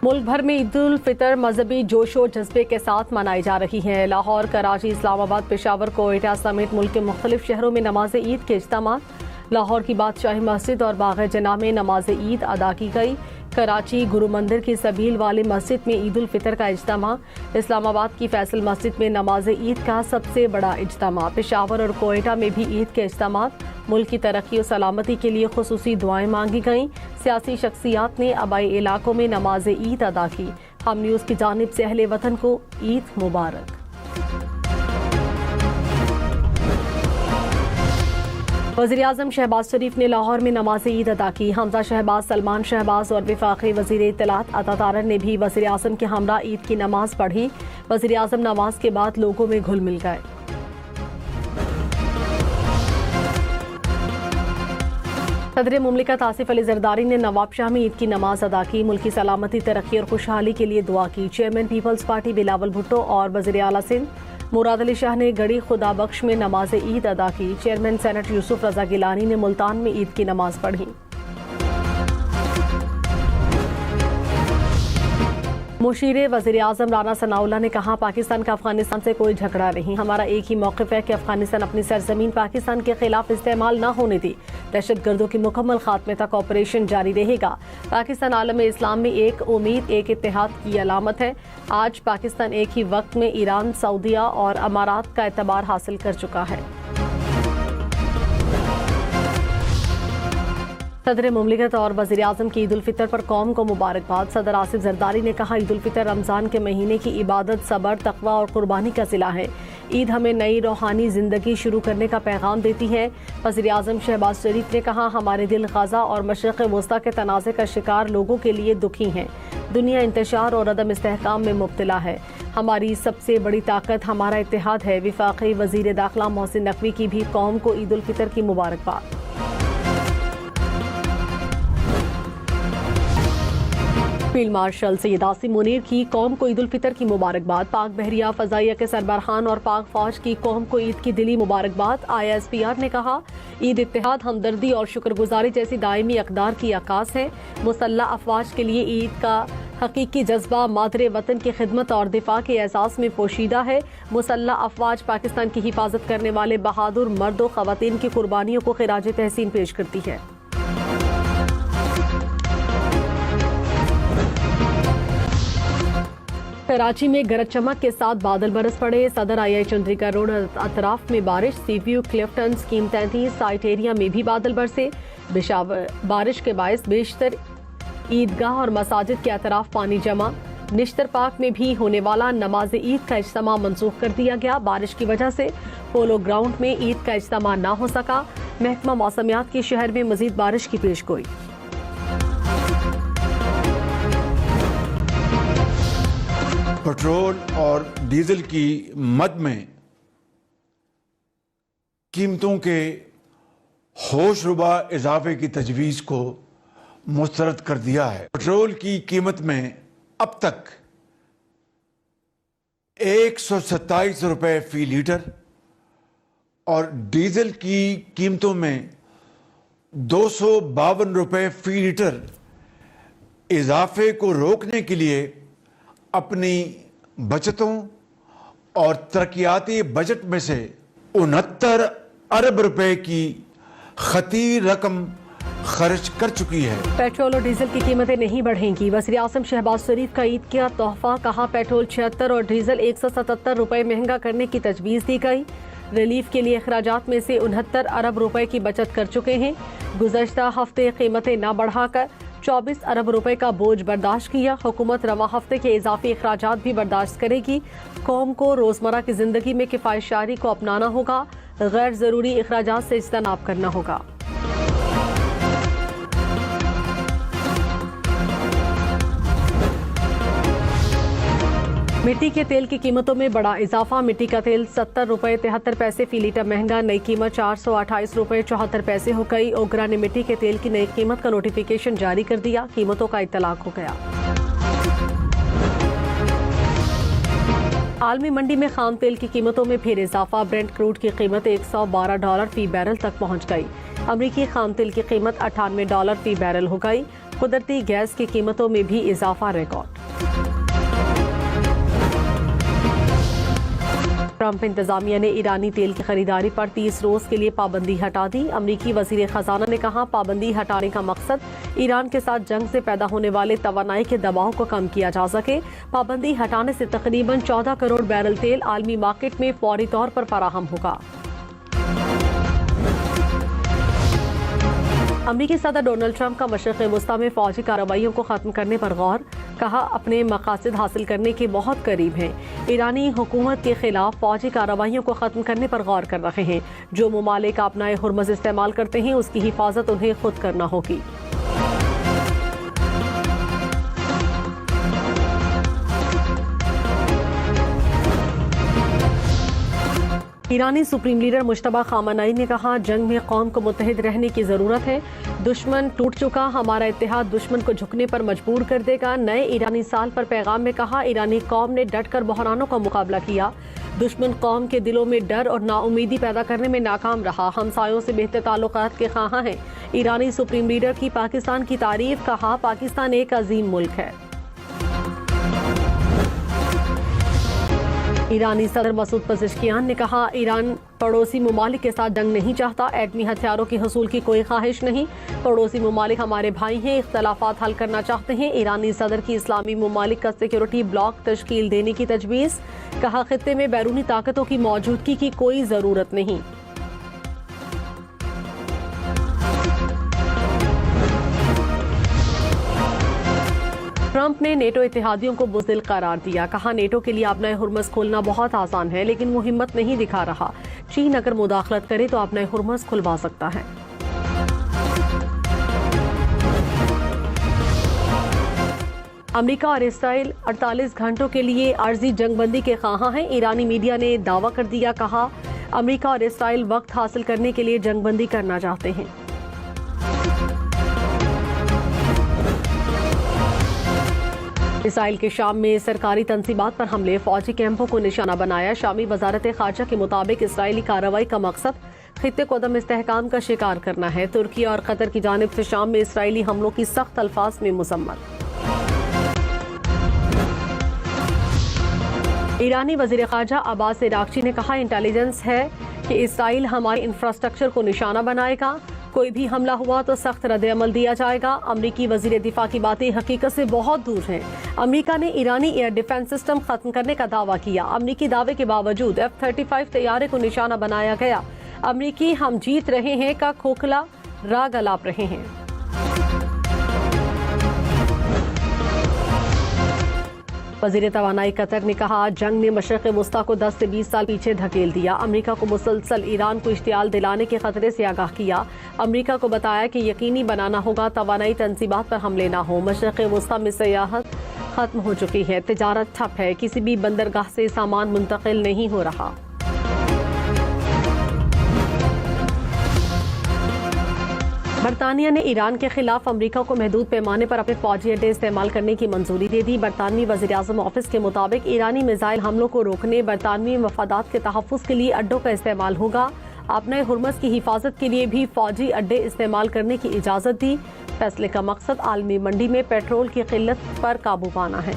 मुल्क भर में ईद उल फितर मजहबी जोशो जज्बे के साथ मनाई जा रही है। लाहौर, कराची, इस्लामाबाद, पेशावर, कोयटा समेत मुल्क के मुख्तलिफ शहरों में नमाज ईद के इज्तिमात। लाहौर की बादशाही मस्जिद और बाग जना में नमाज ईद अदा की गई। कराची गुरु मंदिर की सबील वाली मस्जिद में ईद उल फितर का इज्तिमा। इस्लामाबाद की फैसल मस्जिद में नमाज ईद का सबसे बड़ा इज्तिमा। पेशावर और कोयटा में भी ईद के इज्तिमात। मुल्क की तरक्की और सलामती के लिए खुसूसी दुआएं मांगी गईं। सियासी शख्सियात ने आबाई इलाकों में नमाज ईद अदा की। हम न्यूज़ की जानिब से अहले वतन को ईद मुबारक। वज़ीर-ए-आज़म शहबाज शरीफ ने लाहौर में नमाज ईद अदा की। हमजा शहबाज, सलमान शहबाज और वफाकी वज़ीर इत्तलात अता तारर ने भी वज़ीर-ए-आज़म के हमरा ईद की नमाज पढ़ी। वज़ीर-ए-आज़म नमाज के बाद लोगों में घुल मिल गए। सदर मुमलिकत आसिफ अली जरदारी ने नवाबशाह में ईद की नमाज अदा की। मुल्क की सलामती, तरक्की और खुशहाली के लिए दुआ की। चेयरमैन पीपल्स पार्टी बिलावल भुट्टो और वज़ीर आला सिंध मुराद अली शाह ने गड़ी खुदा बख्श में नमाज ईद अदा की। चेयरमैन सेनेट यूसुफ रजा गिलानी ने मुल्तान में ईद की नमाज पढ़ी। मुशीर वज़ीर-ए-आज़म राना सनाउल्लाह ने कहा, पाकिस्तान का अफगानिस्तान से कोई झगड़ा नहीं। हमारा एक ही मौक़िफ़ है कि अफगानिस्तान अपनी सरजमीन पाकिस्तान के खिलाफ इस्तेमाल न होने दी। दहशतगर्दों के मुकम्मल खात्मे तक ऑपरेशन जारी रहेगा। पाकिस्तान आलम इस्लाम में एक उम्मीद, एक इत्तेहाद की अलामत है। आज पाकिस्तान एक ही वक्त में ईरान, सऊदिया और अमारात का एतबार हासिल कर चुका है। सदर मुमलिकत और वज़ीर-ए-आज़म की ईद उल फितर पर कौम को मुबारकबाद। सदर आसिफ जरदारी ने कहा, ईद उल फितर रमज़ान के महीने की इबादत, सब्र, तक़वा और कुर्बानी का सिला है। ईद हमें नई रूहानी ज़िंदगी शुरू करने का पैगाम देती है। वज़ीर-ए-आज़म शहबाज शरीफ ने कहा, हमारे दिल ग़ज़ा और मशरिक़ वस्ता के तनाज़े का शिकार लोगों के लिए दुखी हैं। दुनिया इंतशार और अदम इस्तेहकाम में मुब्तला है। हमारी सबसे बड़ी ताकत हमारा इत्तेहाद है। वफाकी वज़ीर दाखिला मोहसिन नकवी की भी कौम को ईद उल फितर की मुबारकबाद। फील्ड मार्शल सैयद आसिम मुनीर की कौम को ईद उल फितर की मुबारकबाद। पाक बहरिया फ़ज़ाइया के सरबराहान और पाक फ़ौज की कौम को ईद की दिली मुबारकबाद। ISPR ने कहा, ईद इत्तेहाद, हमदर्दी और शुक्रगुजारी जैसी दायमी अक़दार की अक्कास है। मुसल्लह अफ़वाज के लिए ईद का हकीकी जज्बा मादरे वतन की खिदमत और दिफा के एहसास में पोशीदा है। मुसल्लह अफ़वाज पाकिस्तान की हिफाजत करने वाले बहादुर मर्द व ख़वातीन की कुर्बानियों को खिराज तहसीन पेश करती है। कराची में गरज चमक के साथ बादल बरस पड़े। सदर आई चंद्रिका रोड अतराफ में बारिश। Sea view, Clifton, scheme 33 site area में भी बादल बरसे। बारिश के बायस बेशतर ईदगाह और मसाजिद के अतराफ पानी जमा। निश्तर पार्क में भी होने वाला नमाज ईद का इज्तिमा मनसूख कर दिया गया। बारिश की वजह से पोलो ग्राउंड में ईद का इज्तिमा न हो सका। महकमा मौसमियात की शहर में मजीद बारिश की पेशगोई। पेट्रोल और डीजल की मद में कीमतों के होशरुबा इजाफे की तजवीज़ को मुस्तरद कर दिया है। पेट्रोल की कीमत में अब तक 127 रुपये फी लीटर और डीजल की कीमतों में 252 रुपये फी लीटर इजाफे को रोकने के लिए अपनी बचतों और तरक्याती बजट में से 69 अरब रुपए की खती रकम खर्च कर चुकी है। पेट्रोल और डीजल की कीमतें नहीं बढ़ेंगी। वज़ीर-ए-आज़म शहबाज शरीफ का ईद का तोहफा। कहा, पेट्रोल 76 और डीजल 177 रुपए महंगा करने की तजवीज़ दी गई। रिलीफ के लिए अखराजात में से 69 अरब रुपए की बचत कर चुके हैं। गुज़श्ता हफ्ते कीमतें न बढ़ाकर 24 अरब रुपए का बोझ बर्दाश्त किया। हुकूमत रवा हफ्ते के इजाफी अखराजात भी बर्दाश्त करेगी। कौम को रोजमर्रा की जिंदगी में किफायतशारी को अपनाना होगा। गैर जरूरी अखराजात से इज्तनाब करना होगा। मिट्टी के तेल की कीमतों में बड़ा इजाफा। मिट्टी का तेल 70 रुपये 73 पैसे फी लीटर महंगा। नई कीमत 428 रुपये 74 पैसे हो गई। ओगरा ने मिट्टी के तेल की नई कीमत का नोटिफिकेशन जारी कर दिया। कीमतों का इत्तलाक हो गया। आलमी मंडी में खाम तेल की कीमतों में फिर इजाफा। ब्रेंट क्रूड की कीमत $112 फी बैरल तक पहुंच गई। अमरीकी खाम तेल की कीमत $98 फी बैरल हो गई। कुदरती गैस की कीमतों में भी इजाफा रिकॉर्ड। ट्रंप इंतजामिया ने ईरानी तेल की खरीदारी पर 30 रोज के लिए पाबंदी हटा दी। अमरीकी वजीर खजाना ने कहा, पाबंदी हटाने का मकसद ईरान के साथ जंग से पैदा होने वाले तवानाई के दबाव को कम किया जा सके। पाबंदी हटाने से तकरीबन 14 करोड़ बैरल तेल आलमी मार्केट में फौरी तौर पर फराहम होगा। अमरीकी सदर डोनाल्ड ट्रंप का मशरिक़ वस्ता में फौजी कार्रवाइयों को खत्म करने पर गौर। कहा, अपने मकासद हासिल करने के बहुत करीब हैं। ईरानी हुकूमत के खिलाफ फौजी कार्रवाइयों को खत्म करने पर गौर कर रहे हैं। जो मुमालिक अपना हुर्मज़ इस्तेमाल करते हैं उसकी हिफाजत उन्हें खुद करना होगी। ईरानी सुप्रीम लीडर मुश्तबा खामनेई ने कहा, जंग में कौम को मुत्तहिद रहने की जरूरत है। दुश्मन टूट चुका, हमारा इत्तेहाद दुश्मन को झुकने पर मजबूर कर देगा। नए ईरानी साल पर पैगाम में कहा, ईरानी कौम ने डटकर बहरानों का मुकाबला किया। दुश्मन कौम के दिलों में डर और नाउमीदी पैदा करने में नाकाम रहा। हमसायों से बेहतर ताल्लुकात के ख़्वाहां हैं। ईरानी सुप्रीम लीडर की पाकिस्तान की तारीफ। कहा, पाकिस्तान एक अजीम मुल्क है। ईरानी सदर मसूद पज़ेश्कियान ने कहा, ईरान पड़ोसी ममालिक के साथ जंग नहीं चाहता। एटमी हथियारों के हसूल की कोई ख्वाहिश नहीं। पड़ोसी ममालिक हमारे भाई हैं, इख्तलाफात हल करना चाहते हैं। ईरानी सदर की इस्लामी ममालिक का सिक्योरिटी ब्लॉक तश्कील देने की तजवीज़। कहा, खित्ते में बैरूनी ताकतों की मौजूदगी की कोई ज़रूरत नहीं। ट्रंप ने नेटो इत्तेहादियों को बुज़दिल करार दिया। कहा, नेटो के लिए अपना हुर्मज़ खोलना बहुत आसान है, लेकिन वो हिम्मत नहीं दिखा रहा। चीन अगर मुदाखलत करे तो अपना हुर्मज़ खुलवा सकता है। अमेरिका और इसराइल 48 घंटों के लिए आर्जी जंगबंदी के ख्वाहां हैं। ईरानी मीडिया ने दावा कर दिया। कहा, अमेरिका और इसराइल वक्त हासिल करने के लिए जंगबंदी करना चाहते हैं। इसराइल के शाम में सरकारी तंसीबात पर हमले, फौजी कैंपों को निशाना बनाया। शामी वजारत खारजा के मुताबिक इसराइली कार्रवाई का मकसद खित्ते को अदम इस्तेहकाम का शिकार करना है। तुर्की और कतर की जानिब से शाम में इसराइली हमलों की सख्त अल्फाज में मजम्मत। ईरानी वजीर खारजा अब्बास इराक्ची ने कहा, इंटेलिजेंस है कि इसराइल हमारे इंफ्रास्ट्रक्चर को निशाना बनाएगा। कोई भी हमला हुआ तो सख्त रद्द-ए-अमल दिया जाएगा। अमरीकी वजीर दिफा की बातें हकीकत से बहुत दूर हैं। अमरीका ने ईरानी एयर डिफेंस सिस्टम खत्म करने का दावा किया। अमरीकी दावे के बावजूद F-35 तैयारे को निशाना बनाया गया। अमरीकी हम जीत रहे हैं का खोखला राग अलाप रहे हैं। वजीर तवानाई कतर ने कहा, जंग ने मशरिक़ वस्ता को 10 से 20 साल पीछे धकेल दिया। अमरीका को मुसलसल ईरान को इश्तियाल दिलाने के खतरे से आगाह किया। अमरीका को बताया कि यकीनी बनाना होगा तवानाई तंसीबात पर हमले ना हो। मशरिक़ वस्ता में सयाहत खत्म हो चुकी है, तिजारत ठप है, किसी भी बंदरगाह से सामान मुंतकिल नहीं हो रहा। बरतानिया ने ईरान के खिलाफ अमरीका को महदूद पैमाने पर अपने फौजी अड्डे इस्तेमाल करने की मंजूरी दे दी। बरतानवी वज़ीर आज़म ऑफिस के मुताबिक ईरानी मिसाइल हमलों को रोकने, बरतानवी मफादात के तहफ़्फ़ुज़ के लिए अड्डों का इस्तेमाल होगा। अपने हुर्मज़ की हिफाजत के लिए भी फौजी अड्डे इस्तेमाल करने की इजाज़त दी। फैसले का मकसद आलमी मंडी में पेट्रोल की किल्लत पर काबू पाना है।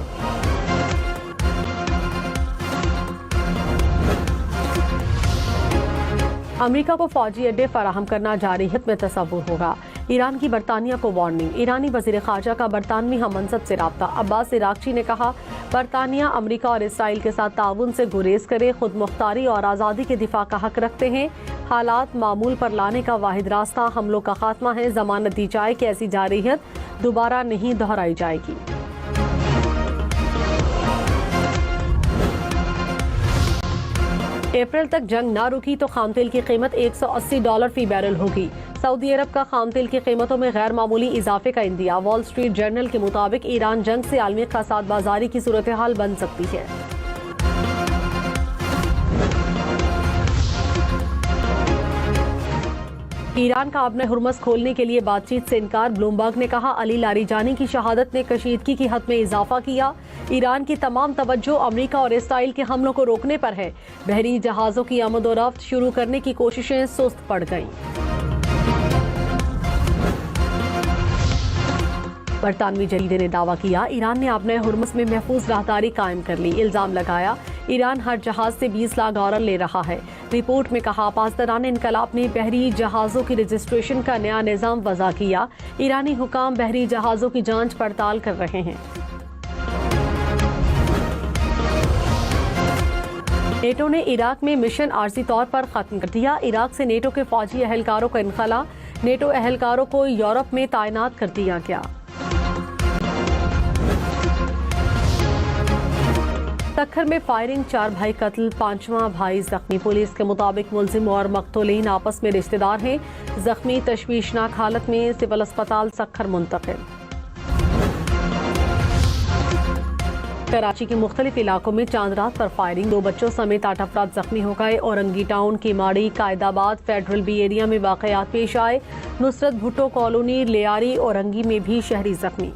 अमेरिका को फौजी अड्डे फराहम करना जारी हित में तसव्वुर होगा। ईरान की बरतानिया को वार्निंग। ईरानी वज़ीर ख़ारजा का बरतानवी हममंसब से राब्ता। अब्बास इराक्ची ने कहा, बरतानिया अमेरिका और इसराइल के साथ ताउन से गुरेज करे, खुद मुख्तारी और आज़ादी के दिफा का हक रखते हैं। हालात मामूल पर लाने का वाहिद रास्ता हमलों का खात्मा है। जमानत दी जाए कि ऐसी जारहियत दोबारा नहीं दोहराई जाएगी। अप्रैल तक जंग ना रुकी तो खाम तेल की कीमत $180 फी बैरल होगी। सऊदी अरब का खाम तेल की कीमतों में गैर मामूली इजाफे का इंदिया। वॉल स्ट्रीट जर्नल के मुताबिक ईरान जंग से आलमी क़साद बाजारी की सूरत हाल बन सकती है। ईरान का अपने हुर्मज़ खोलने के लिए बातचीत से इनकार। ब्लूमबर्ग ने कहा, अली लारीजानी की शहादत ने कशीदगी की हद में इजाफा किया। ईरान की तमाम तवज्जो अमेरिका और इसराइल के हमलों को रोकने पर है। बहरी जहाजों की आमद-ओ-रफ्त शुरू करने की कोशिशें सुस्त पड़ गईं। बरतानवी जरीदे ने दावा किया ईरान ने अपने हुर्मुज़ में महफूज राहदारी कायम कर ली। इल्जाम लगाया ईरान हर जहाज से 20 लाख डॉलर ले रहा है। रिपोर्ट में कहा पासदारान इनकलाब ने बहरी जहाजों की रजिस्ट्रेशन का नया निज़ाम वज़ा किया। ईरानी हुकाम बहरी जहाजों की जांच पड़ताल कर रहे हैं। नेटो ने इराक में मिशन आर्जी तौर पर खत्म कर दिया। इराक से नेटो के फौजी अहलकारों का इनखला, नेटो अहलकारों को यूरोप में तैनात कर दिया गया। सक्खर में फायरिंग, 4 भाई कत्ल, 5वां भाई जख्मी। पुलिस के मुताबिक मुलजिम और मकतूलीन आपस में रिश्तेदार हैं। जख्मी तशवीशनाक हालत में सिविल अस्पताल सक्खर मुंतकिल। कराची के मुख्तलिफ इलाकों में चांद रात पर फायरिंग, 2 बच्चों समेत 8 अफराद जख्मी हो गए। औरंगी टाउन की माड़ी, कायदाबाद, फेडरल बी एरिया में वाकयात पेश आए। नुसरत भुट्टो कॉलोनी, लियारी, औरंगी में भी शहरी जख्मी।